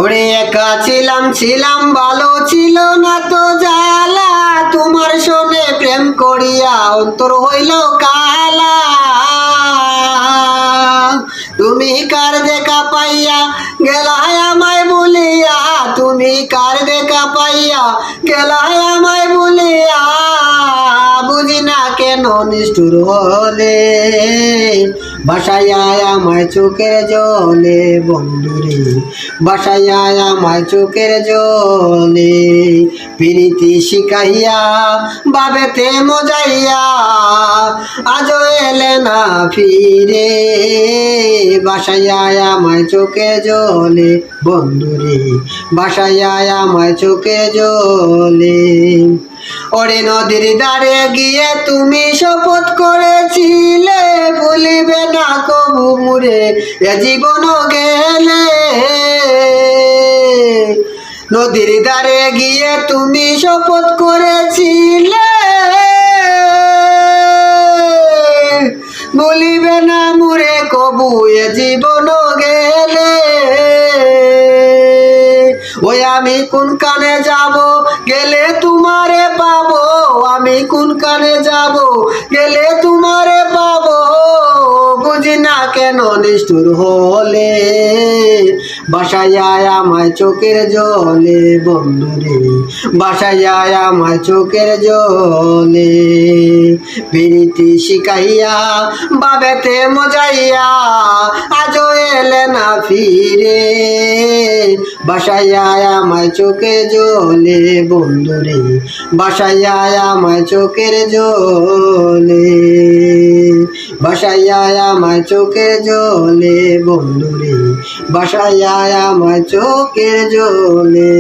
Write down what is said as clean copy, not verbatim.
ওরে একা ছিলাম ভালো ছিল না তো জ্বালা, তোমার সনে প্রেম করিয়া অন্তর হইল কালা। তুমি কার দেখা পাইয়া গেলায় আমায় বলিয়া, তুমি কার দেখা পাইয়া গেলায় আমায় বলিয়া, বুঝি না কেন নিষ্ঠুর হলে, বাসায় আমায় চোখের জলে বন্ধুরে, বাসায় আমায় চোখের জলে। প্রীতি শিখাইয়া বাবেতে মজাইয়া, আজও এলে না ফিরে, বাসায় আমায় চোখের জলে বন্ধুরে, বাসায় আমায় চোখের জলে। ওরে নদীর ধারে গিয়ে তুমি শপথ করেছিলে, ভুলিবে না কবু মুরে এ জীবন গেলে। নদীর ধারে গিয়ে তুমি শপথ করেছিলে, ভুলিবে না মুরে কবু এ জীবন গেলে। ওই আমি কোন কানে যাব গেলে তোমারে পাবো, আমি কোন কানে যাব গেলে তোমারে পাবো, বুঝি না কেন নিষ্ঠুর হলে, বাসায় আমায় চোখের জলে বন্ধুরে, বাসায় আমায় চোখের জলে। প্রীতি শিখাইয়া বাবেতে মজাইয়া, আজও এলে না ফিরে, বাসায় আমায় চোখের জলে বন্ধুরে, বাসায় আমায় চোখের জলে, বাসায় আমায় চোখের জলে বন্ধুরে, বাসায় আমায় চোখের জলে।